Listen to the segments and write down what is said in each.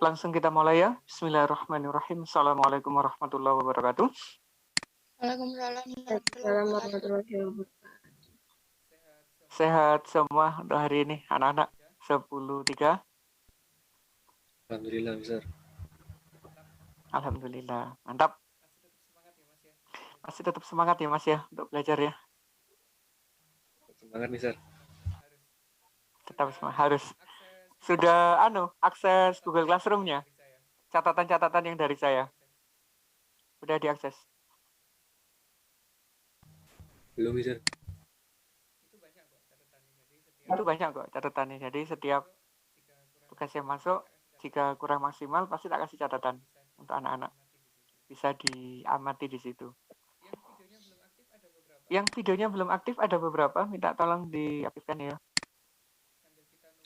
Langsung kita mulai ya. Bismillahirrahmanirrahim. Assalamualaikum warahmatullahi wabarakatuh. Waalaikumsalam warahmatullahi wabarakatuh. Sehat semua untuk hari ini anak-anak 10.3. Alhamdulillah, Ustaz. Alhamdulillah. Mantap. Masih tetap semangat ya Mas ya untuk belajar ya. Semangat nih, Ustaz. Tetap semangat harus. Sudah akses Google Classroom-nya. Catatan-catatan yang dari saya. Udah diakses. Belum, Ustaz. Itu banyak kok catatannya. Jadi setiap tugas yang masuk, jika kurang maksimal pasti tak kasih catatan untuk anak-anak. Bisa diamati di situ. Yang videonya belum aktif ada beberapa. Minta tolong diaktifkan ya.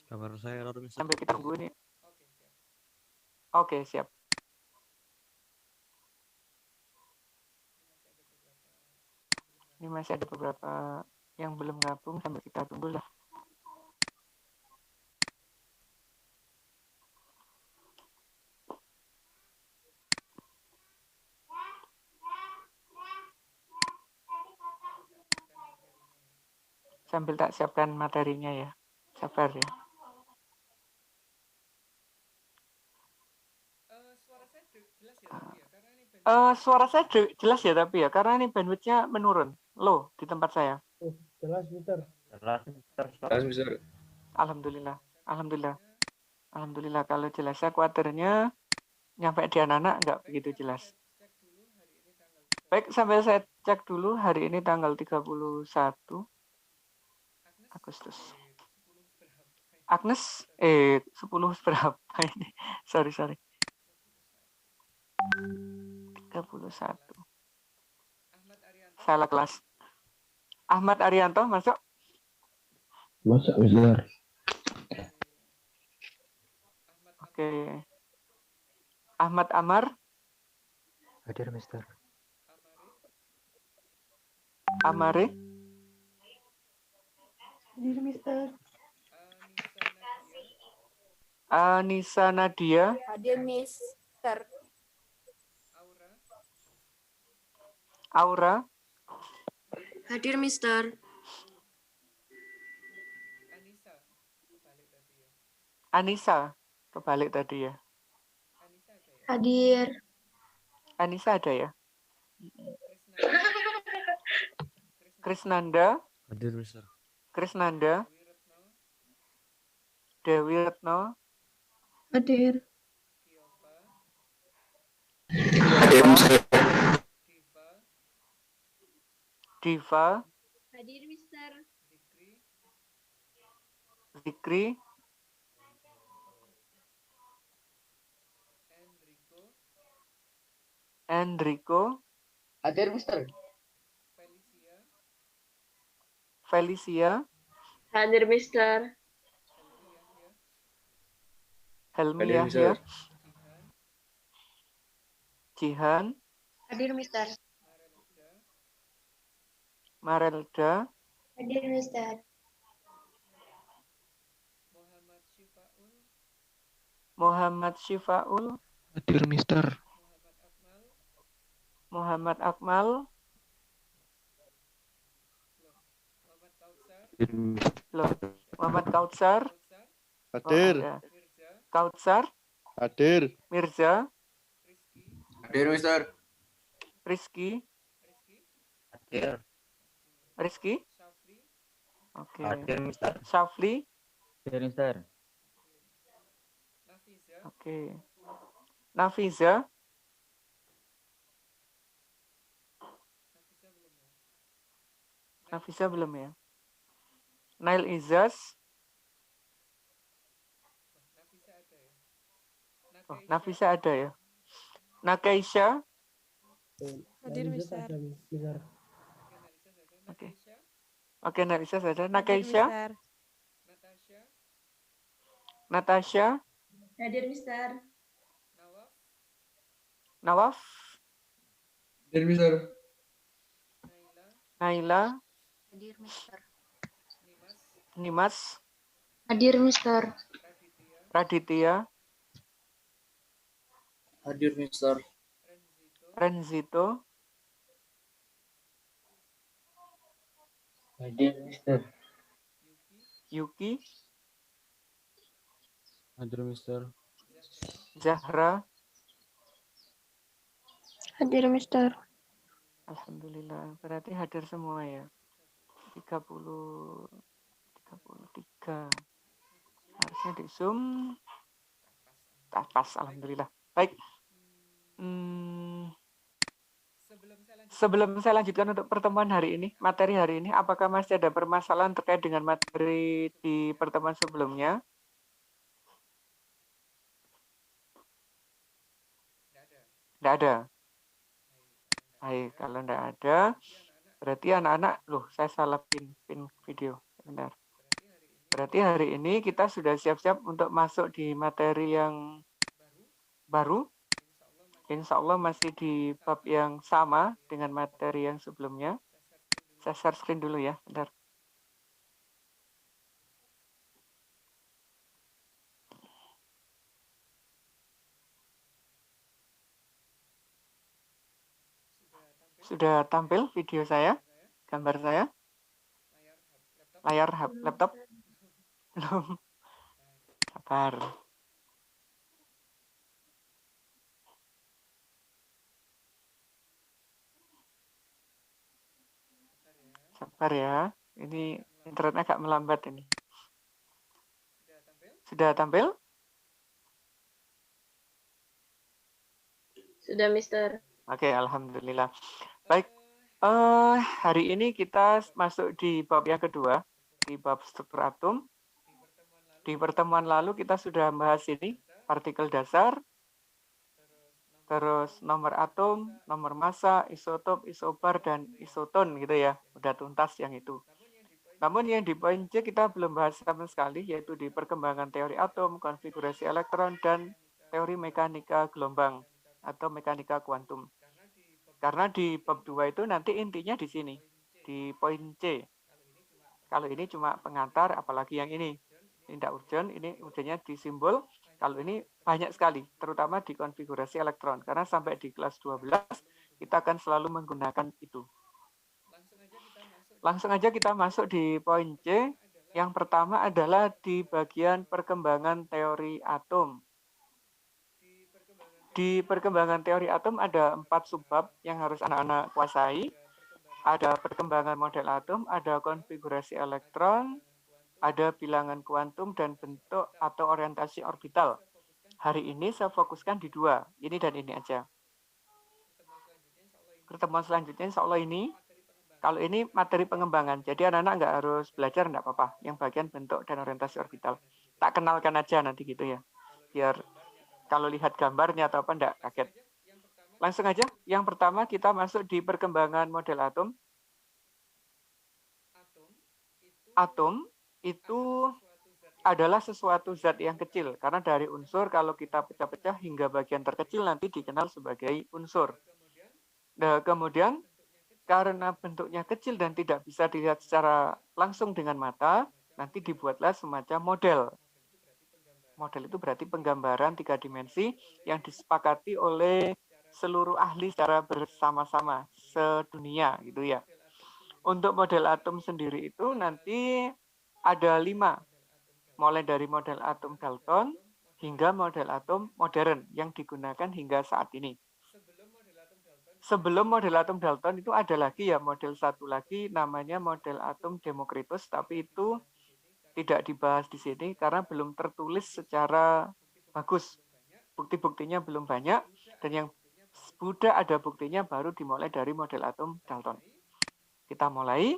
Kamera saya error, Mister. Sambil kita tunggu ini. Oke, siap. Ini masih ada beberapa yang belum gabung, sambil kita tunggu lah. Sambil tak siapkan materinya ya. Sabar ya. Suara saya jelas ya tapi ya, karena ini bandwidth-nya menurun. Low di tempat saya. Jelas, Mister. Jelas, Mister. Alhamdulillah. Alhamdulillah kalau jelas. Saya khawatirnya nyampe di anak-anak nggak begitu jelas. Baik, sambil saya cek dulu hari ini tanggal 31 Agustus. Agnes, 10 berapa ini? Sorry. 31. Salah kelas. Ahmad Arianto masuk? Masuk, Mister. Oke. Ahmad Amar? Hadir, Mister. Amare? Hadir, Mister. Anissa Nadia? Hadir, Mister. Aura? Hadir, Mister. Anissa? Kebalik tadi ya. Hadir. Anissa ada ya? Krisnanda? Hadir, Mister. Krisnanda? Dewi Retno? Hadir. Diva? Hadir, Mister. Zikri? Enrico? Hadir, Mister. Felicia? Hadir, Mister. Helmi Hadir, Yahya? Mister. Jihan? Hadir, Mister. Marelda? Hadir, Mister. Muhammad Syifaul? Hadir, Mister. Muhammad Akmal? Loh, Muhammad Kautsar? Hadir. Oh, Kautsar? Hadir. Mirza? Hadir, Mister. Rizky? Hadir. Rizky? Oke. Hadir, Mister. Syafli? Hadir, Mister. Oke. Nafiza? Nafiza belum ya? Nail Izaz? Oh, Nafisa ada ya? Nakaisha? Hadir, Mister. Oke, Nafisa ada. Nakaisha? Natasha? Hadir, Mister. Nawaf? Hadir, Mister. Naila? Hadir, Mister. Nimas? Hadir, Mister. Raditya? Hadir, Mister. Renzito, Hadir, Mister. Yuki, Hadir, Mister. Zahra. Hadir, Mister. Alhamdulillah, berarti hadir semua ya. 33. Harusnya di Zoom. Tak pas, alhamdulillah. Baik. Sebelum saya lanjutkan untuk pertemuan hari ini, materi hari ini, apakah masih ada permasalahan terkait dengan materi di pertemuan sebelumnya? Tidak ada. Baik, kalau tidak ada, berarti anak-anak, loh saya salah pin video. Benar. Berarti hari ini kita sudah siap-siap untuk masuk di materi yang baru. Insya Allah masih di bab yang sama dengan materi yang sebelumnya. Saya share screen dulu ya, bentar. Sudah tampil video saya, gambar saya, layar laptop? Belum. Sabar. Sabar ya, ini internetnya agak melambat ini. Sudah tampil? Sudah, Mister. Oke, alhamdulillah. Baik, hari ini kita masuk di bab yang kedua, di bab struktur atom. Di pertemuan lalu kita sudah membahas ini, partikel dasar, terus nomor atom, nomor massa, isotop, isobar, dan isoton gitu ya. Udah tuntas yang itu. Namun yang di poin C kita belum bahas sama sekali, yaitu di perkembangan teori atom, konfigurasi elektron, dan teori mekanika gelombang atau mekanika kuantum. Karena di bab 2 itu nanti intinya di sini, di poin C. Kalau ini cuma pengantar, apalagi yang ini. Ini tidak urgent, ini urgentnya di simbol. Kalau ini banyak sekali, terutama di konfigurasi elektron. Karena sampai di kelas 12, kita akan selalu menggunakan itu. Langsung aja kita masuk di poin C. Yang pertama adalah di bagian perkembangan teori atom. Di perkembangan teori atom ada 4 subbab yang harus anak-anak kuasai. Ada perkembangan model atom, ada konfigurasi elektron, ada bilangan kuantum, dan bentuk atau orientasi orbital. Hari ini saya fokuskan di 2, ini dan ini aja. Pertemuan selanjutnya insya Allah ini, kalau ini materi pengembangan, jadi anak-anak nggak harus belajar, nggak apa-apa. Yang bagian bentuk dan orientasi orbital. Tak kenalkan aja nanti gitu ya, biar kalau lihat gambarnya atau apa enggak kaget. Langsung aja, yang pertama kita masuk di perkembangan model atom. Atom itu adalah sesuatu zat yang kecil, karena dari unsur kalau kita pecah-pecah hingga bagian terkecil nanti dikenal sebagai unsur. Nah, kemudian karena bentuknya kecil dan tidak bisa dilihat secara langsung dengan mata, nanti dibuatlah semacam model. Model itu berarti penggambaran 3 dimensi yang disepakati oleh seluruh ahli secara bersama-sama sedunia gitu ya. Untuk model atom sendiri itu nanti ada 5, mulai dari model atom Dalton hingga model atom modern yang digunakan hingga saat ini. Sebelum model atom Dalton itu ada lagi ya model satu lagi namanya model atom Democritus, tapi itu tidak dibahas di sini karena belum tertulis secara bagus. Bukti-buktinya belum banyak, dan yang sudah ada buktinya baru dimulai dari model atom Dalton. Kita mulai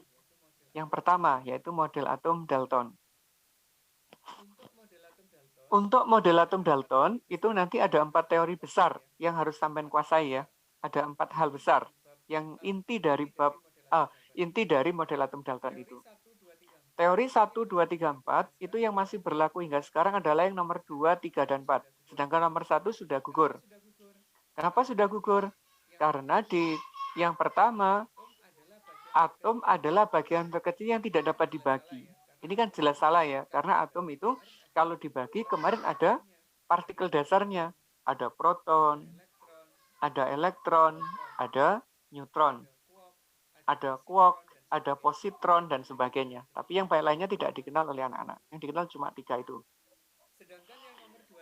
yang pertama, yaitu model atom Dalton. Untuk model atom Dalton, itu nanti ada 4 teori besar yang harus sampai kuasai ya. Ada 4 hal besar yang inti dari model atom Dalton itu. Teori 1, 2, 3, 4 itu yang masih berlaku hingga sekarang adalah yang nomor 2, 3, dan 4. Sedangkan nomor 1 sudah gugur. Kenapa sudah gugur? Karena di yang pertama, atom adalah bagian terkecil yang tidak dapat dibagi. Ini kan jelas salah ya, karena atom itu kalau dibagi kemarin ada partikel dasarnya. ada proton, ada elektron, ada neutron, ada quark, ada positron, dan sebagainya. Tapi yang lainnya tidak dikenal oleh anak-anak. Yang dikenal cuma 3 itu.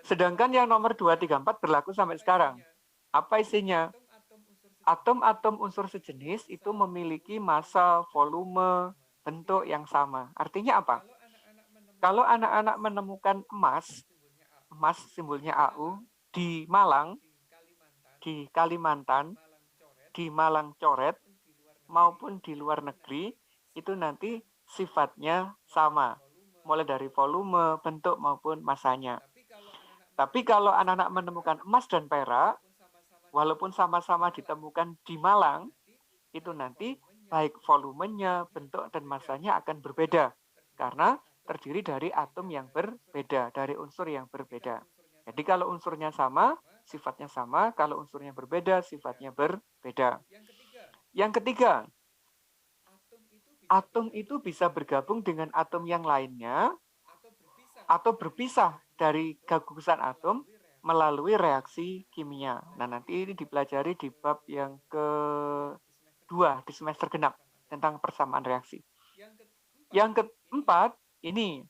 Sedangkan yang nomor 2, 3, 4 berlaku sampai sekarang. Apa isinya? Atom-atom unsur sejenis itu memiliki massa, volume, bentuk yang sama. Artinya apa? Kalau anak-anak menemukan emas simbolnya AU, di Malang, di Kalimantan, di Malang Coret, maupun di luar negeri, itu nanti sifatnya sama. Mulai dari volume, bentuk, maupun massanya. Tapi kalau anak-anak menemukan emas dan perak, walaupun sama-sama ditemukan di Malang, itu nanti baik volumenya, bentuk, dan massanya akan berbeda. Karena terdiri dari atom yang berbeda, dari unsur yang berbeda. Jadi kalau unsurnya sama, sifatnya sama. Kalau unsurnya berbeda, sifatnya berbeda. Yang ketiga, atom itu bisa bergabung dengan atom yang lainnya atau berpisah dari gugusan atom melalui reaksi kimia. Nah, nanti ini dipelajari di bab yang kedua di semester genap tentang persamaan reaksi. Yang keempat, ini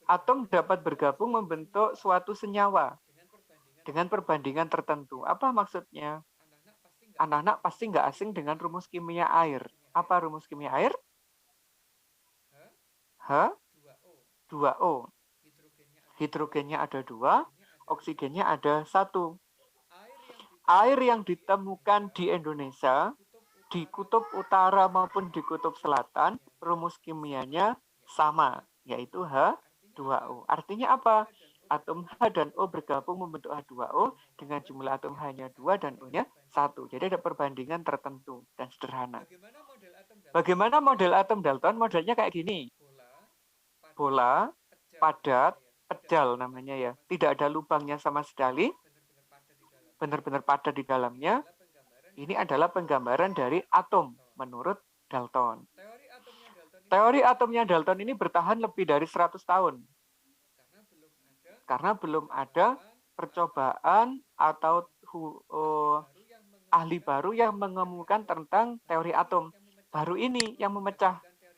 atom dapat bergabung membentuk suatu senyawa dengan perbandingan tertentu. Apa maksudnya? Anak-anak pasti nggak asing dengan rumus kimia air. Apa rumus kimia air? H2O. Hidrogennya ada 2, oksigennya ada 1. Air yang ditemukan di Indonesia, di kutub utara maupun di kutub selatan, rumus kimianya sama, yaitu H2O. Artinya apa? Atom H dan O bergabung membentuk H2O dengan jumlah atom H-nya 2 dan O-nya 1. Jadi ada perbandingan tertentu dan sederhana. Bagaimana model atom Dalton? Modelnya kayak gini. Bola, padat, pejal namanya ya. Tidak ada lubangnya sama sekali. Benar-benar padat di dalamnya. Ini adalah penggambaran dari atom menurut Dalton. Teori atomnya Dalton ini bertahan lebih dari 100 tahun. Karena belum ada percobaan atau ahli baru yang mengemukakan tentang teori atom. Baru ini yang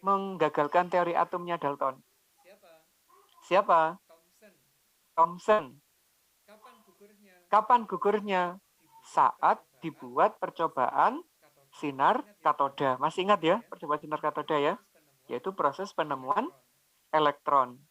menggagalkan teori atomnya Dalton. Siapa? Thomson. Kapan gugurnya? Saat dibuat percobaan sinar katoda. Masih ingat ya percobaan sinar katoda ya? Yaitu proses penemuan elektron.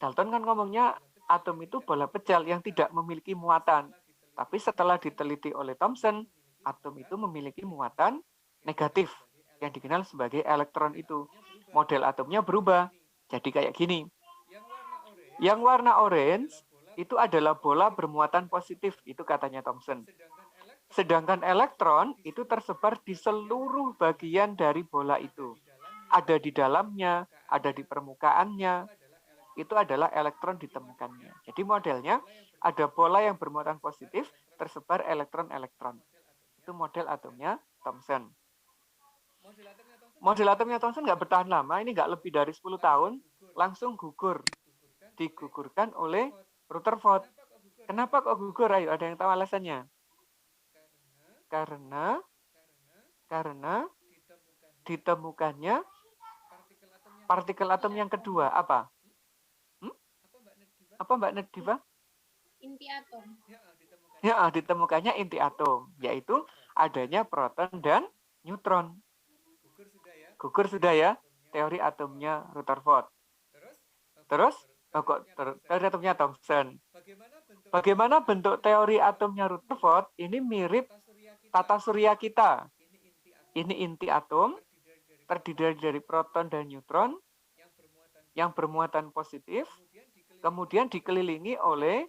Dalton kan ngomongnya atom itu bola pejal yang tidak memiliki muatan. Tapi setelah diteliti oleh Thomson, atom itu memiliki muatan negatif yang dikenal sebagai elektron itu. Model atomnya berubah. Jadi kayak gini. Yang warna orange itu adalah bola bermuatan positif, itu katanya Thomson. Sedangkan elektron itu tersebar di seluruh bagian dari bola itu. Ada di dalamnya, ada di permukaannya. Itu adalah elektron ditemukannya. Jadi modelnya ada bola yang bermuatan positif, tersebar elektron-elektron. Itu model atomnya Thomson. Model atomnya Thomson nggak bertahan lama, ini nggak lebih dari 10 tahun, langsung gugur. Digugurkan oleh Rutherford. Kenapa kok gugur? Ayo, ada yang tahu alasannya? Karena ditemukannya partikel atom yang kedua. Apa? Apa Mbak Nediva? Inti atom. Ya, ditemukannya inti atom, yaitu adanya proton dan neutron. Gugur sudah ya, teori atomnya Rutherford. Terus, teori atomnya Thomson. Bagaimana bentuk teori atomnya Rutherford? Ini mirip tata surya kita. Ini inti atom, terdiri dari proton dan neutron, yang bermuatan positif, kemudian dikelilingi oleh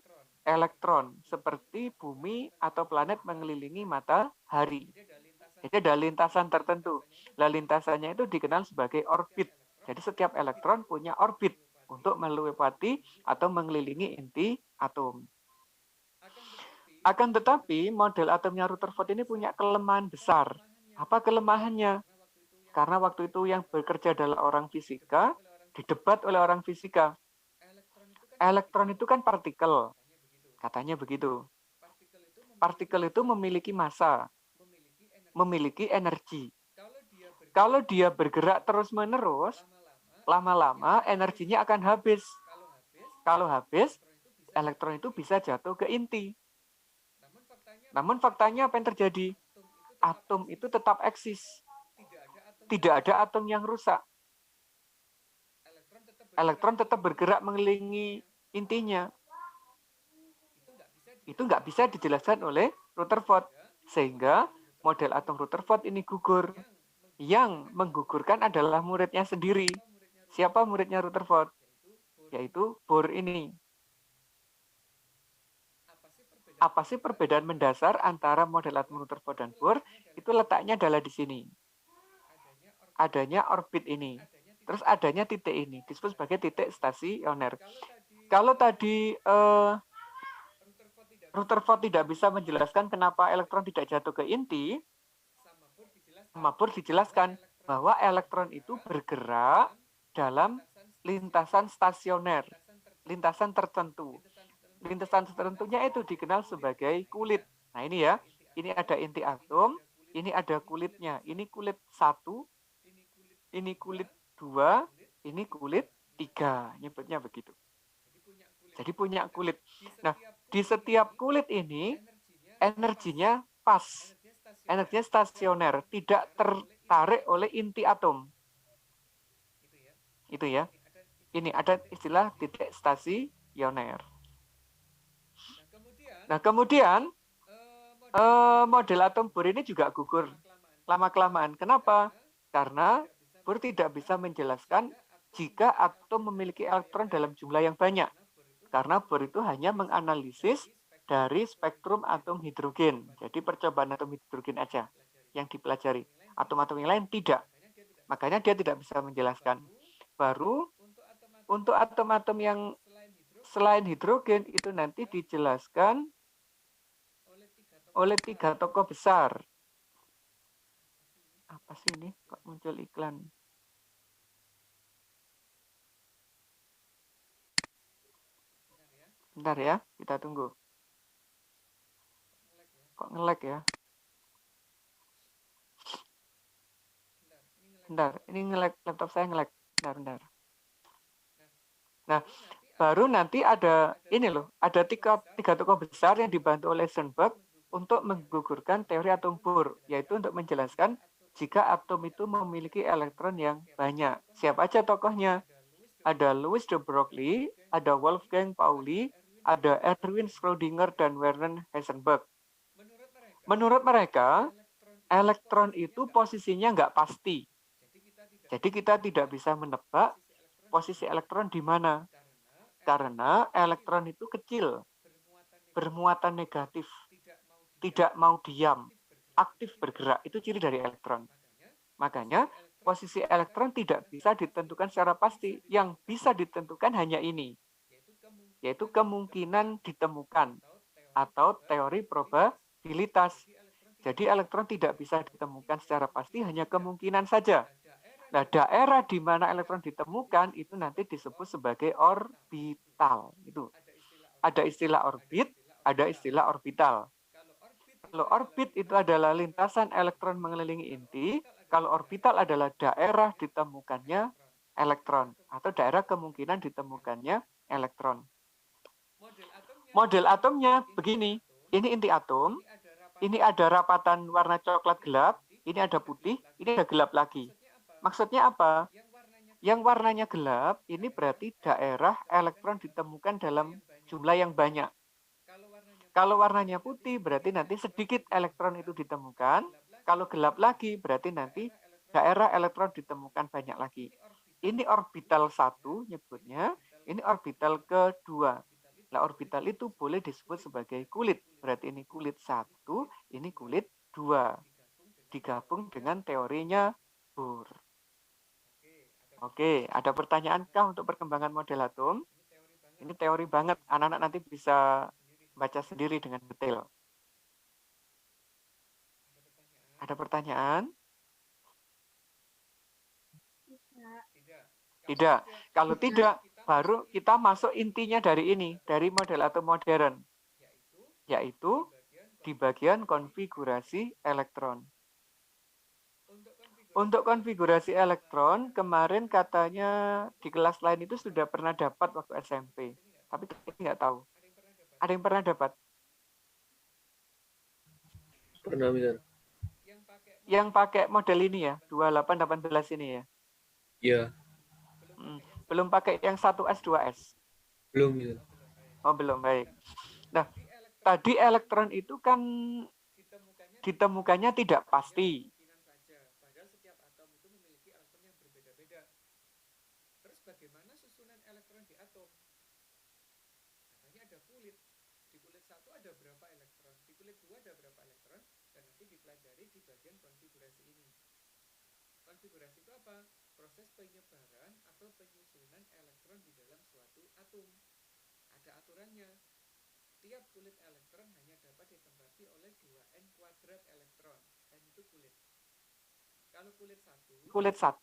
elektron, seperti bumi atau planet mengelilingi matahari. Jadi ada lintasan tertentu. Nah, lintasannya itu dikenal sebagai orbit. Jadi setiap elektron punya orbit untuk melewati atau mengelilingi inti atom. Akan tetapi, model atomnya Rutherford ini punya kelemahan besar. Apa kelemahannya? Karena waktu itu yang bekerja adalah orang fisika, didebat oleh orang fisika. Elektron itu kan partikel. Katanya begitu. Partikel itu memiliki massa, memiliki energi. Kalau dia bergerak terus-menerus, lama-lama energinya akan habis. Kalau habis, elektron itu bisa jatuh ke inti. Namun faktanya apa yang terjadi? Atom itu tetap eksis. Tidak ada atom yang rusak. Elektron tetap bergerak mengelilingi intinya. Itu nggak bisa dijelaskan oleh Rutherford. Sehingga model atom Rutherford ini gugur. Yang menggugurkan adalah muridnya sendiri. Siapa muridnya Rutherford? Yaitu Bohr ini. Apa sih perbedaan mendasar antara model atom Rutherford dan Bohr? Itu letaknya adalah di sini. Adanya orbit ini. Terus adanya titik ini. Disebut sebagai titik stasioner. Kalau tadi Rutherford tidak bisa menjelaskan kenapa elektron tidak jatuh ke inti, sama Bohr dijelaskan bahwa elektron itu bergerak dalam lintasan stasioner, lintasan tertentu. Lintasan tertentunya itu dikenal sebagai kulit. Nah ini ya, ini ada inti atom, ini ada kulitnya. Ini kulit 1, ini kulit 2, ini kulit 3. Nyebutnya begitu. Jadi punya kulit. Nah, di setiap kulit ini energinya pas. Energinya stasioner, tidak tertarik oleh inti atom. Itu ya. Ini ada istilah titik stasioner. Nah, kemudian model atom Bohr ini juga gugur lama-kelamaan. Kenapa? Karena Bohr tidak bisa menjelaskan jika atom memiliki elektron dalam jumlah yang banyak. Karena Bohr itu hanya menganalisis dari spektrum atom hidrogen. Jadi percobaan atom hidrogen aja yang dipelajari. Atom-atom yang lain tidak. Makanya dia tidak bisa menjelaskan. Baru untuk atom-atom yang selain hidrogen itu nanti dijelaskan oleh 3 tokoh besar. Apa sih ini? Kok muncul iklan? Bentar ya, kita tunggu. Kok nge-lag ya? Bentar, ini nge-lag, laptop saya nge-lag. Bentar. Nah, baru nanti ada ini loh, ada tiga tokoh besar yang dibantu oleh Heisenberg untuk menggugurkan teori atom Bohr, yaitu untuk menjelaskan jika atom itu memiliki elektron yang banyak. Siapa aja tokohnya? Ada Louis de Broglie, ada Wolfgang Pauli, ada Erwin Schrödinger, dan Werner Heisenberg. Menurut mereka, elektron itu posisinya nggak pasti. Jadi kita tidak bisa menebak posisi elektron di mana. Karena elektron itu kecil, bermuatan negatif, tidak mau diam, aktif bergerak. Itu ciri dari elektron. Makanya posisi elektron tidak bisa ditentukan secara pasti. Yang bisa ditentukan hanya ini, yaitu kemungkinan ditemukan atau teori probabilitas. Jadi elektron tidak bisa ditemukan secara pasti, hanya kemungkinan saja. Nah, daerah di mana elektron ditemukan itu nanti disebut sebagai orbital. Itu ada istilah orbit, ada istilah orbital. Kalau orbit itu adalah lintasan elektron mengelilingi inti, kalau orbital adalah daerah ditemukannya elektron atau daerah kemungkinan ditemukannya elektron. Model atomnya begini, ini inti atom, ini ada rapatan warna coklat gelap, ini ada putih, ini ada gelap lagi. Maksudnya apa? Yang warnanya gelap, ini berarti daerah elektron ditemukan dalam jumlah yang banyak. Kalau warnanya putih, berarti nanti sedikit elektron itu ditemukan. Kalau gelap lagi, berarti nanti daerah elektron ditemukan banyak lagi. Ini orbital 1 nyebutnya, ini orbital kedua. Nah, orbital itu boleh disebut sebagai kulit. Berarti ini kulit 1, ini kulit 2. Digabung dengan teorinya Bohr. Oke, ada pertanyaankah untuk perkembangan model atom? Ini teori banget, anak-anak nanti bisa baca sendiri dengan detail. Ada pertanyaan? Tidak. Kalau tidak, baru kita masuk intinya dari ini, dari model atom modern. yaitu di bagian konfigurasi elektron. Untuk konfigurasi elektron, kemarin katanya di kelas lain itu sudah pernah dapat waktu SMP. Tapi nggak tahu. Ada yang pernah dapat? Pernah, Mister. Yang pakai model ini ya, 2818 ini ya? Iya. Belum pakai yang 1S, 2S? Belum, Mister. Oh, belum, baik. Nah, tadi elektron itu kan ditemukannya tidak pasti. Padahal setiap atom itu memiliki elektron yang berbeda-beda. Terus bagaimana susunan elektron di atom? Katanya ada kulit. Di kulit 1 ada berapa elektron? Di kulit 2 ada berapa elektron? Dan nanti dipelajari di bagian konfigurasi ini. Konfigurasi itu apa? Proses penyebaran atau penyusunan elektron di dalam suatu atom. Ada aturannya. Tiap kulit elektron hanya dapat ditempati oleh 2n kuadrat elektron. N itu kulit. Kalau kulit 1,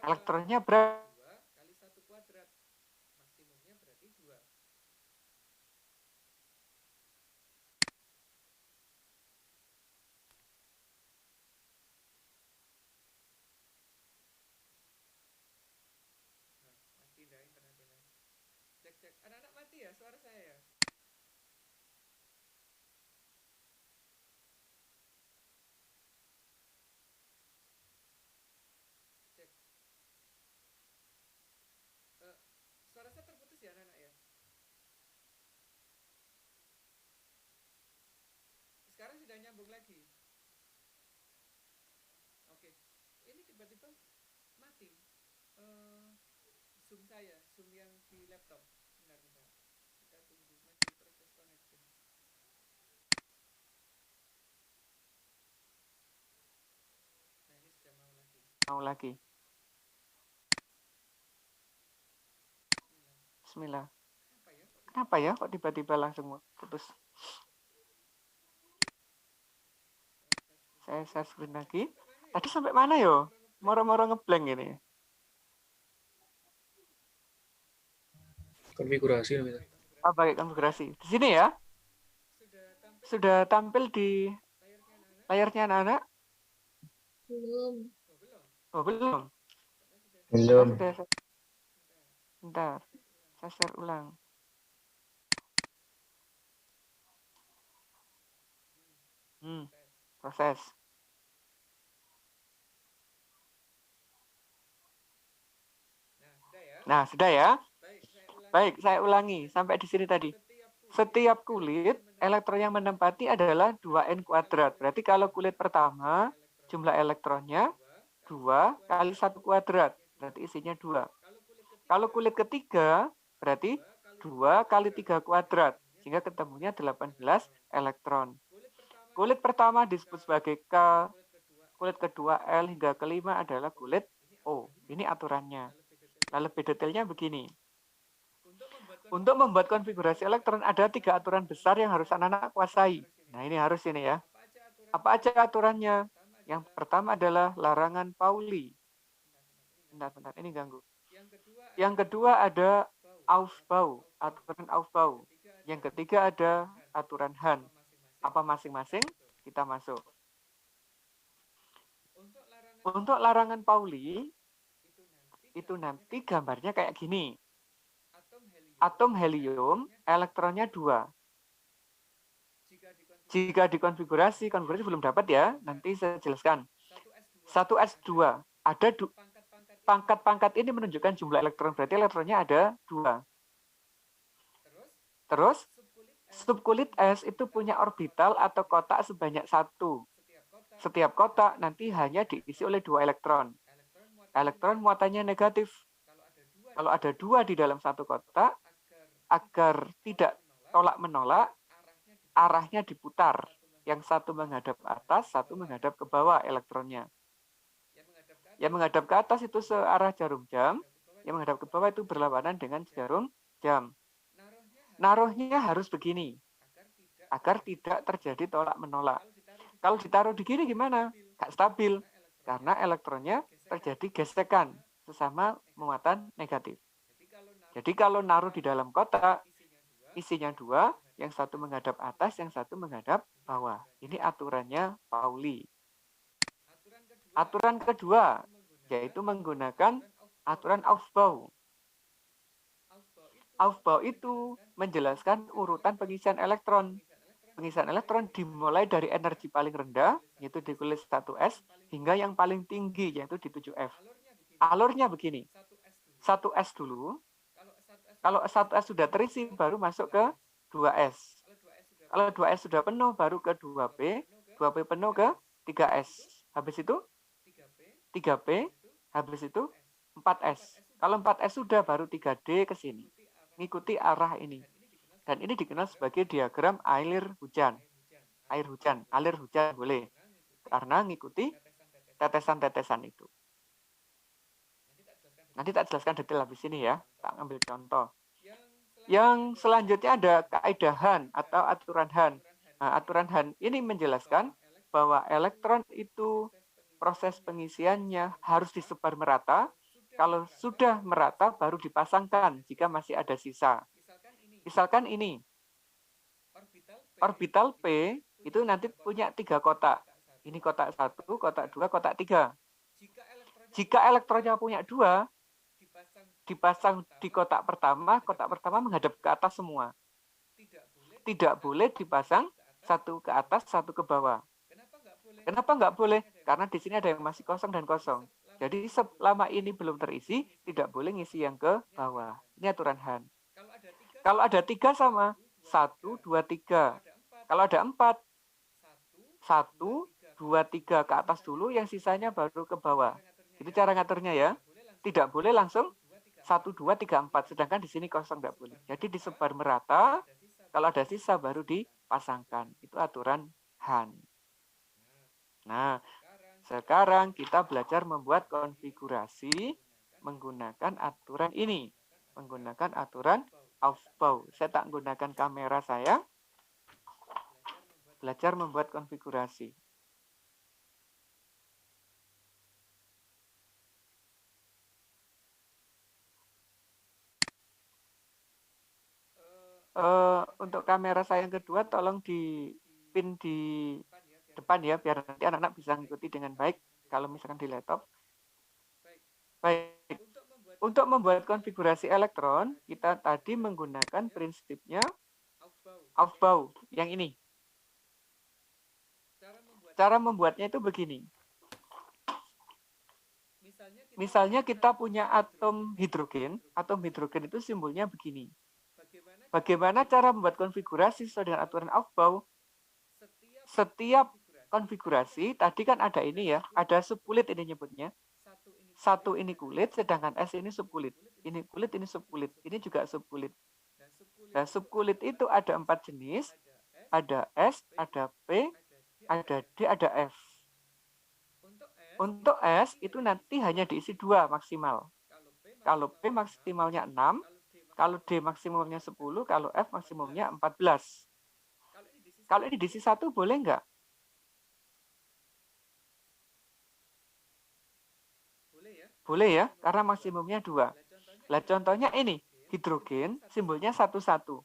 elektronnya berapa? 2 kali 1 kuadrat. Maksimumnya berarti 2. Mati dah internetnya. Cek. Anak-anak mati ya suara saya ya? Cek. Suara saya terputus ya anak-anak ya? Sekarang sudah nyambung lagi. Oke. Ini tiba-tiba mati. Zoom saya, Zoom yang di laptop. Bentar. Kita tunggu masih proses connection. Nah, ini sudah mau lagi. Bismillah. Kenapa ya kok tiba-tiba langsung putus? Saya share screen lagi. Tadi sampai mana yo? Moro-moro ngeblank ini. Konfigurasi, Mister. Pakai konfigurasi. Di sini ya? Sudah tampil di layarnya anak-anak? Belum. Oh, belum. Belum. Bentar. Saya share ulang. Proses. Nah, sudah ya? Baik, saya ulangi sampai di sini tadi. Setiap kulit, elektron yang menempati adalah 2n kuadrat. Berarti kalau kulit pertama, jumlah elektronnya 2 kali 1 kuadrat. Berarti isinya 2. Kalau kulit ketiga, berarti 2 kali 3 kuadrat. Sehingga ketemunya 18 elektron. Kulit pertama disebut sebagai K, kulit kedua L hingga kelima adalah kulit O. Ini aturannya. Nah, lebih detailnya begini. Untuk membuat konfigurasi elektron ada 3 aturan besar yang harus anak-anak kuasai. Nah, ini harus ini ya. Apa aja aturannya? Yang pertama adalah larangan Pauli. Bentar, ini ganggu. Yang kedua ada Aufbau, aturan Aufbau. Yang ketiga ada aturan Hahn. Apa masing-masing? Kita masuk. Untuk larangan Pauli, itu nanti gambarnya kayak gini. Atom helium, elektronnya 2. Jika dikonfigurasi, konfigurasi belum dapat ya, nanti saya jelaskan. 1s2, ada pangkat-pangkat ini menunjukkan jumlah elektron, berarti elektronnya ada 2. Terus, subkulit S itu punya orbital atau kotak sebanyak 1. Setiap kotak nanti hanya diisi oleh 2 elektron. Elektron muatannya negatif. Kalau ada 2 di dalam satu kotak, agar tidak tolak-menolak, arahnya diputar. Yang satu menghadap atas, satu menghadap ke bawah elektronnya. Yang menghadap ke atas itu searah jarum jam, yang menghadap ke bawah itu berlawanan dengan jarum jam. Naruhnya harus begini, agar tidak terjadi tolak-menolak. Kalau ditaruh di gini gimana? Gak stabil, karena elektronnya terjadi gesekan sesama muatan negatif. Jadi kalau naruh di dalam kotak, isinya 2, yang satu menghadap atas, yang satu menghadap bawah. Ini aturannya Pauli. Aturan kedua, yaitu menggunakan aturan Aufbau. Aufbau itu menjelaskan urutan pengisian elektron. Pengisian elektron dimulai dari energi paling rendah, yaitu ditulis 1s, hingga yang paling tinggi, yaitu di 7f. Alurnya begini, 1s dulu. Kalau 1s sudah terisi, baru masuk ke 2s. Kalau 2s sudah penuh, baru ke 2p. 2p penuh ke 3s. Habis itu 3p, habis itu 4s. Kalau 4s sudah, baru 3d ke sini. Mengikuti arah ini. Dan ini dikenal sebagai diagram air hujan. Air hujan, alir hujan boleh. Karena mengikuti tetesan-tetesan itu. Nanti tak jelaskan detail habis ini ya. Tak ambil contoh. Yang selanjutnya ada kaedahan atau aturan Han. Nah, aturan Han ini menjelaskan bahwa elektron itu proses pengisiannya harus disebar merata. Kalau sudah merata baru dipasangkan jika masih ada sisa. Misalkan ini, orbital P itu nanti punya 3 kotak. Ini kotak 1, kotak 2, kotak 3. Jika elektronnya punya 2, dipasang di kotak pertama menghadap ke atas semua. Tidak boleh dipasang satu ke atas, satu ke bawah. Kenapa nggak boleh? Karena di sini ada yang masih kosong dan kosong. Jadi selama ini belum terisi, tidak boleh ngisi yang ke bawah. Ini aturan Han. Kalau ada 3 sama 1, 2, 3. Kalau ada 4, 1, 2, 3 ke atas dulu, yang sisanya baru ke bawah. Itu cara ngaturnya ya. Tidak boleh langsung 1, 2, 3, 4. Sedangkan di sini kosong nggak boleh. Jadi disebar merata. Kalau ada sisa baru dipasangkan. Itu aturan Han. Nah, sekarang kita belajar membuat konfigurasi menggunakan aturan ini. Menggunakan aturan Aufbau. Saya tak menggunakan kamera saya. Belajar membuat konfigurasi. Untuk kamera saya yang kedua, tolong dipin di depan ya, biar nanti anak-anak bisa mengikuti dengan baik kalau misalkan di laptop. Baik, untuk membuat konfigurasi elektron, kita tadi menggunakan prinsipnya Aufbau, yang ini. Cara membuatnya itu begini. Misalnya kita punya atom hidrogen itu simbolnya begini. Bagaimana cara membuat konfigurasi sesuai dengan aturan Aufbau? Setiap konfigurasi, tadi kan ada ini ya, ada subkulit ini nyebutnya. 1 ini kulit, sedangkan S ini subkulit. Ini kulit, ini subkulit. Ini juga subkulit. Nah, subkulit itu ada 4 jenis. Ada S, ada P, ada D, ada F. Untuk S itu nanti hanya diisi 2 maksimal. Kalau P maksimalnya 6, kalau D maksimumnya 10, kalau F maksimumnya 14. Kalau ini diisi 1 boleh nggak? Boleh ya, karena maksimumnya 2. Nah, contohnya ini, hidrogen, simbolnya 1,1.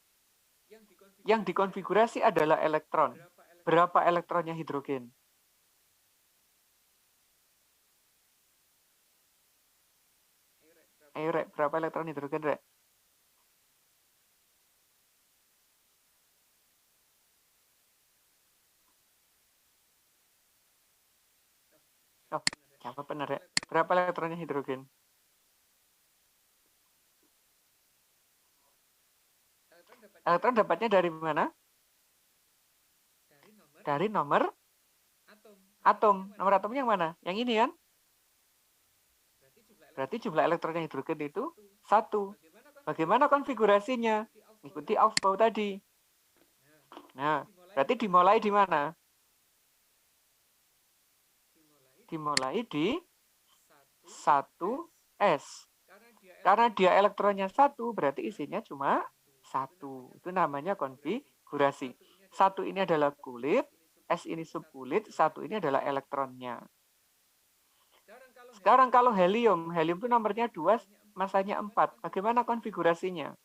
Yang dikonfigurasi adalah elektron. Berapa elektronnya hidrogen? Ayo, Rek, berapa elektron hidrogen, Rek? Oh, jawab benar ya. Berapa elektronnya hidrogen? Elektron dapatnya dari mana? Dari nomor atom. Nomor atomnya yang mana? Yang ini kan? Berarti jumlah elektronnya hidrogen itu 1. Bagaimana konfigurasinya? Ikuti Aufbau tadi. Nah, berarti dimulai di mana? Dimulai di 1S. Karena dia elektronnya 1, berarti isinya cuma 1. Itu namanya konfigurasi. 1 ini adalah kulit, S ini subkulit, 1 ini adalah elektronnya. Sekarang kalau helium itu nomornya 2, masanya 4. Bagaimana konfigurasinya?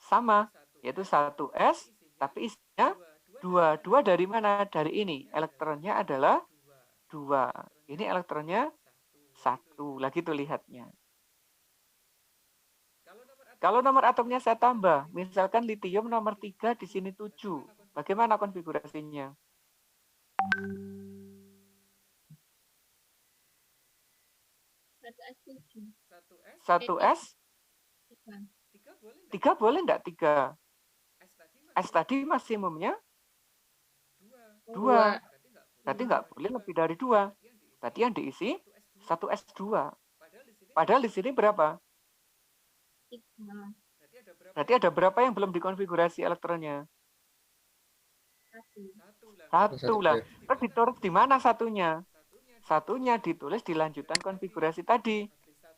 sama, yaitu 1s, tapi isinya 2. 2 dari mana? Dari ini. Elektronnya adalah 2. Ini elektronnya 1. Lagi tuh lihatnya. Kalau nomor atomnya saya tambah, misalkan litium nomor 3 di sini 7. Bagaimana konfigurasinya? 1s, 3 boleh enggak 3? S tadi maksimumnya 2. Berarti enggak boleh lebih dari 2. Berarti yang diisi 1s2. Padahal di sini berapa? Berarti ada berapa yang belum dikonfigurasi elektronnya? 1 lah. Terus ditulis di mana satunya? Satunya ditulis di lanjutan konfigurasi tadi.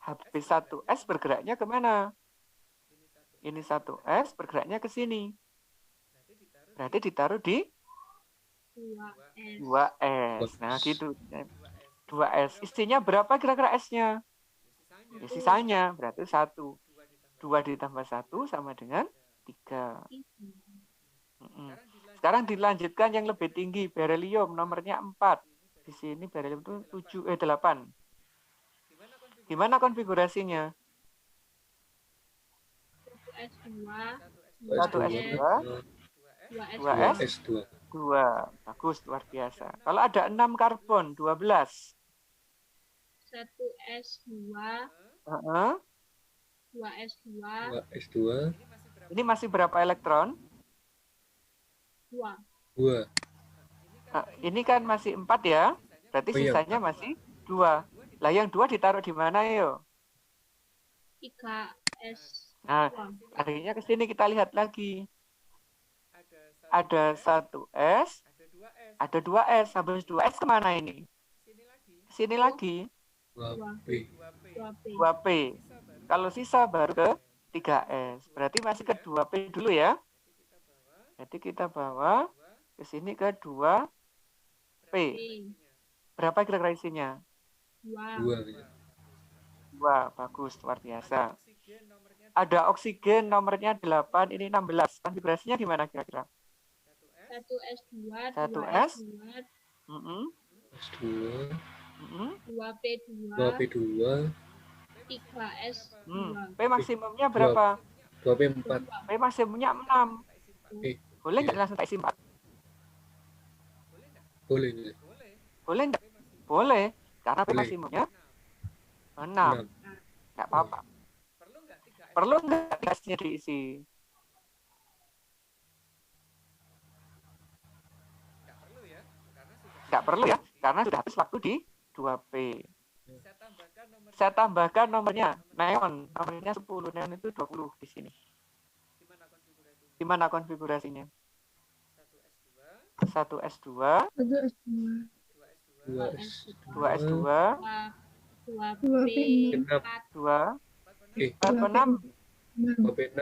Hb1s bergeraknya kemana? Ini 1s bergeraknya ke sini. Berarti ditaruh di 2s. Nah gitu. 2s. Isinya berapa kira-kira s-nya? Ya, sisanya berarti 1. 2 ditambah 1 sama dengan 3. Sekarang dilanjutkan yang lebih tinggi, berelium nomornya 4. Di sini berelium itu 8. Gimana konfigurasinya? 1s2, 2s2. Bagus, luar biasa. Kalau ada 6 karbon, 12. 1s2, 2s2. Ini masih berapa elektron? 2. Nah, ini kan masih 4 ya. Berarti Oh, iya. sisanya masih 2. Lah yang 2 ditaruh di mana yo? 3s. Nah, akhirnya ke sini kita lihat lagi. Ada 1s, ada 2s. Habis 2s kemana ini? Sini lagi. 2p. 2p. Kalau sisa baru ke 3s. Berarti masih ke 2p dulu ya. Jadi kita bawa ke sini ke 2p. Berapa kira-kira isinya? 2. 2. Bagus, luar biasa. Ada oksigen nomornya 8, ini 16. Konfigurasinya gimana kira-kira? 1s2, 1s, 2. 2p2, 2p2. 3s2. P maksimumnya berapa? 2p4. P maksimumnya 6. Boleh nggak langsung tak isi 4? Boleh. Boleh nggak? Boleh. Karena P Boleh. maksimumnya 6. 6. Nggak apa-apa. Perlu nggak gasnya diisi? Nggak perlu ya, karena sudah habis waktu di 2P. Saya tambahkan nomornya, neon. Nomornya 10, neon itu 20 di sini. Gimana konfigurasinya? 1s2, 2s2, 2p4, 2, 6, 2p6.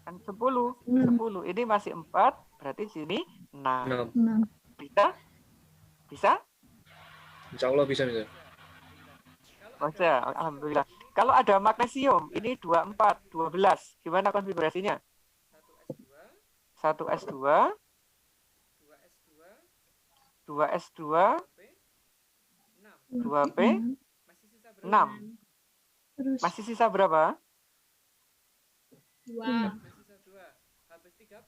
kan 10. 10. Ini masih 4, berarti sini 6. 6. Bisa? Bisa? Insya Allah bisa, Mister. Bisa, alhamdulillah. Kalau ada magnesium, ini 24, 12. Gimana konfigurasinya? 1s2, 2s2, 2p, 6. Masih sisa berapa? 2.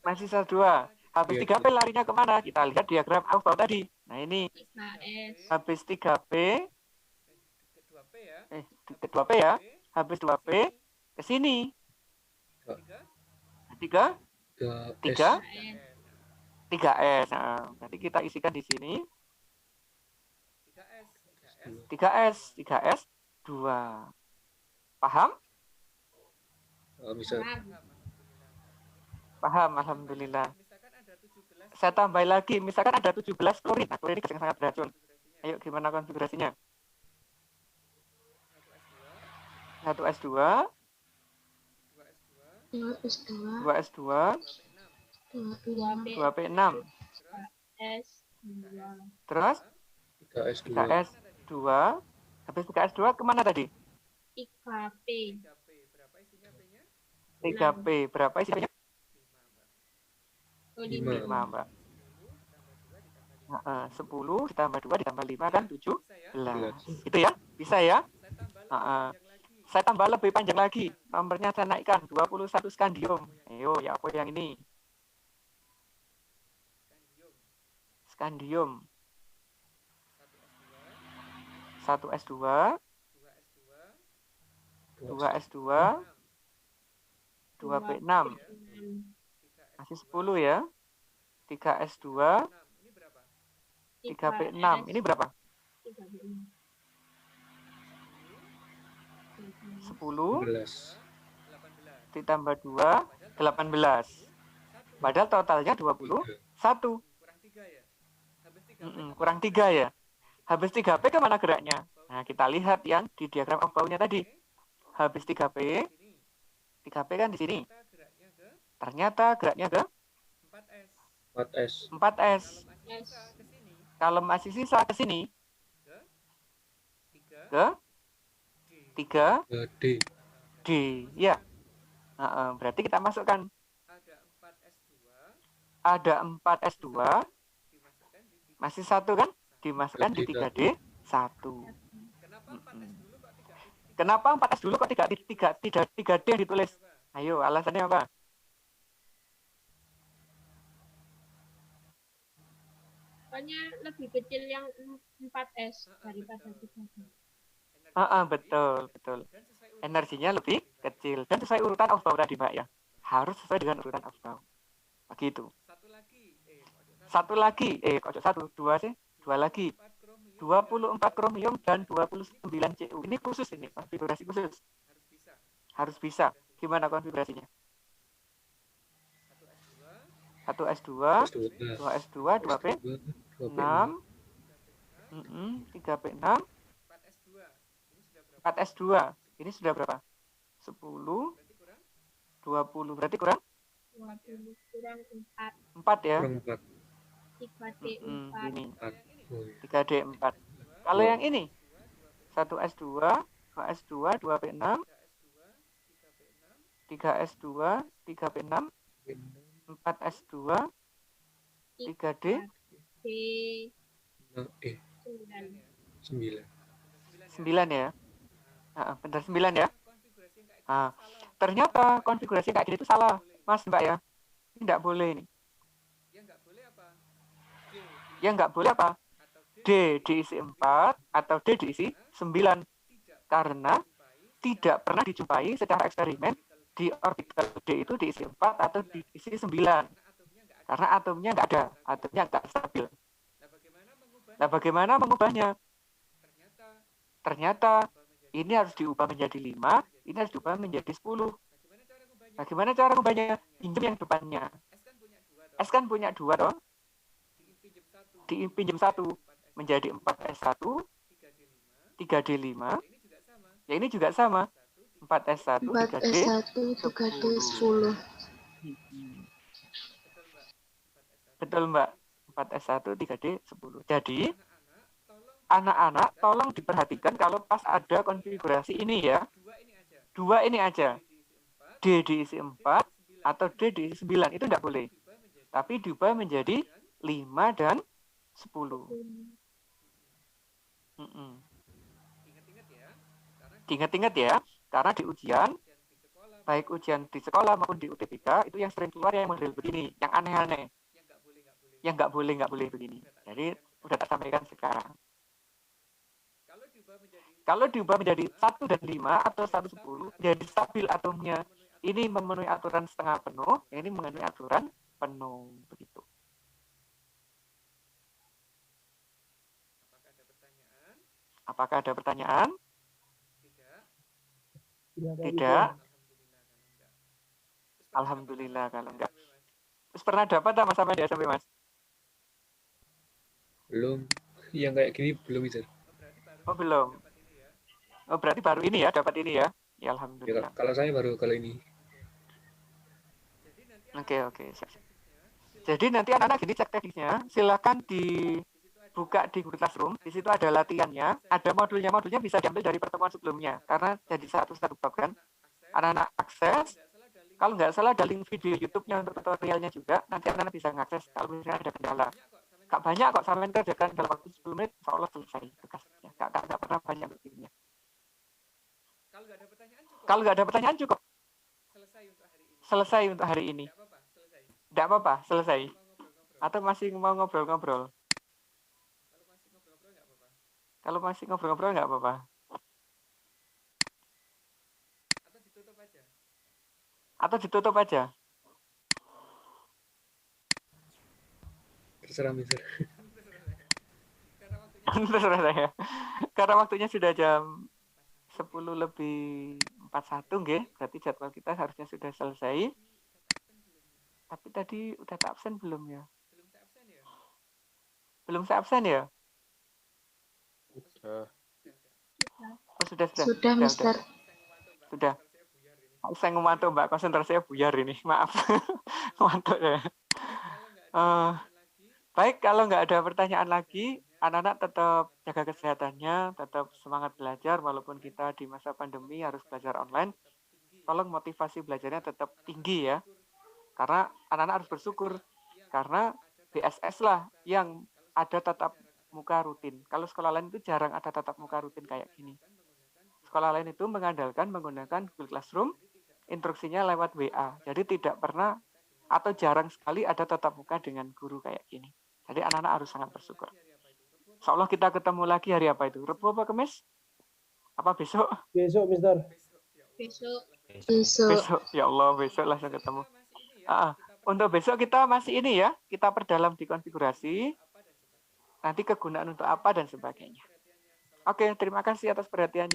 Masih sisa 2. Habis 3p larinya kemana? Kita lihat diagram Aufbau tadi. Nah ini, 3s. habis 3p, ke 2p ya. Habis 2p, ke sini. 3, 3, 3s. Nah, berarti kita isikan di sini. 3s, 2. Paham? Bisa. Paham, alhamdulillah. Saya tambah lagi, misalkan ada 17 klorin. Nah, klorin ini gas yang sangat beracun. Ayo, gimana konfigurasinya? 1s2, 2s2, 2p6. Terus 3s2. 3s2. Habis 3s2 kemana tadi? 3p. 3p. Berapa isinya? Oh, 5. 5, Mbak. 10 ditambah 2 ditambah 5 kan 17. Itu ya? Bisa ya? Saya tambah lebih panjang lagi. Nomornya saya naikkan 21 skandium. Ayo, ya apa yang ini? Skandium. 1S2, 2S2, 2P6. Masih 10 ya. 3S2, 3P6. Ini berapa? 10 11. ditambah 2, 18. Padahal totalnya 21. Kurang 3 ya. Habis 3P kemana geraknya? Nah, kita lihat yang di diagram Aufbau-nya tadi. Habis 3P, 3P kan di sini. Ternyata geraknya ke 4S. 4S. S. Kalau masih sisa ke sini, ke 3D. D. Ya. Berarti kita masukkan. Ada 4S2. Masih 1 kan? Dimasukkan di 3D 1. Kenapa 4S dulu kok 3D yang ditulis? Ayo, alasannya apa? Pokoknya lebih kecil yang 4S daripada 3D. Betul. Energinya lebih kecil. Dan sesuai urutan Aufbau tadi, Mbak ya. Harus sesuai dengan urutan Aufbau. Begitu. Satu lagi. Kok satu? Dua sih? Dua lagi. 24 kromium dan 29 Cu. Ini khusus ini, konfigurasi khusus. Harus bisa. Gimana konfigurasinya? 1S2, 2S2, 2P6, 3P6, 4S2. Ini sudah berapa? 10, 20. Berarti kurang 20 kurang 4. 4 ya? Kurang 4. 3D 4. Ini 4. 3D 4. Kalau yang ini 1S2, 2S2, 2P6, 3S2, 3P6, 4S2, 3D D 9. 9 ya. Benar 9 ya. Ternyata konfigurasi kayak gini itu salah, Mas Mbak ya. Ini enggak boleh ini. Ya enggak boleh apa? D diisi 4 atau D diisi 9. Karena tidak pernah dijumpai secara eksperimen di orbital D itu diisi 4 atau diisi 9. Karena atomnya enggak ada, atomnya enggak stabil. Nah, bagaimana mengubahnya? Ternyata ini harus diubah menjadi 5, ini harus diubah menjadi 10. Bagaimana cara mengubahnya? Pinjam yang depannya. S kan punya 2 dong. Dipinjam 1 menjadi 4S1, 3D5. Ya ini juga sama. 4S1, 3D 10. Betul, Mbak. 4S1, 3D 10. Jadi, anak-anak tolong diperhatikan kalau pas ada konfigurasi ini ya. 2 ini aja. D diisi 4 atau D diisi 9. Itu enggak boleh. Tapi diubah menjadi 5 dan 10. Ingat-ingat ya, karena di ujian, baik ujian di sekolah maupun di UTBK, itu yang sering keluar yang model begini, yang aneh-aneh. Yang nggak boleh begini. Jadi, udah tak sampaikan sekarang. Kalau diubah menjadi 1 dan 5 atau 1, 10, jadi stabil atomnya. Ini memenuhi aturan setengah penuh, ini memenuhi aturan penuh. Begitu. Apakah ada pertanyaan? Tidak. Alhamdulillah kalau enggak. Terus pernah dapat tak Mas sampai di SMP, Mas? Belum. Yang kayak gini belum bisa. Oh, belum. Oh, berarti baru ini ya, dapat ini ya. Ya, Ya, alhamdulillah. kalau saya baru kali ini. Oke. Jadi nanti anak-anak gini cek teknisnya, silakan dibuka di Google Classroom. Di situ ada latihannya, ada modulnya bisa diambil dari pertemuan sebelumnya. Karena jadi satu bab kan. Anak-anak akses. Kalau nggak salah ada link video YouTube-nya untuk tutorialnya juga. Nanti anak-anak bisa ngakses kalau misalnya ada kendala. Gak banyak kok, sampai kerjakan dalam waktu 10 menit, insya Allah selesai tugasnya. Gak pernah banyak begini. Kalau nggak ada pertanyaan cukup. Selesai untuk hari ini. Tidak apa-apa, selesai. Atau masih mau ngobrol-ngobrol? Kalau masih ngobrol-ngobrol nggak apa-apa. Atau ditutup aja. Terserah Mister. Terserah saya. Karena waktunya sudah jam 10:41 nggih, berarti jadwal kita harusnya sudah selesai. Tapi tadi udah tak absen belum ya? Belum saya absen ya? Udah. Oh, sudah. Sudah, Mister. Sudah. Saya ngantuk Mbak, konsentrasinya buyar ini. Maaf. Ngantuk ya. Baik, kalau nggak ada pertanyaan lagi, anak-anak tetap jaga kesehatannya, tetap semangat belajar walaupun kita di masa pandemi harus belajar online. Tolong motivasi belajarnya tetap tinggi ya. Karena anak-anak harus bersyukur. Karena BSS lah yang ada tatap muka rutin. Kalau sekolah lain itu jarang ada tatap muka rutin kayak gini. Sekolah lain itu mengandalkan menggunakan Google Classroom, instruksinya lewat WA. Jadi tidak pernah atau jarang sekali ada tatap muka dengan guru kayak gini. Jadi anak-anak harus sangat bersyukur. Insya Allah kita ketemu lagi hari apa itu? Rabu apa Kamis? Apa besok? Besok, Mister. Besok. Besok. Ya Allah, besok langsung ketemu. Untuk besok kita masih ini ya, kita perdalam di konfigurasi. Nanti kegunaan untuk apa dan sebagainya. Oke, terima kasih atas perhatiannya.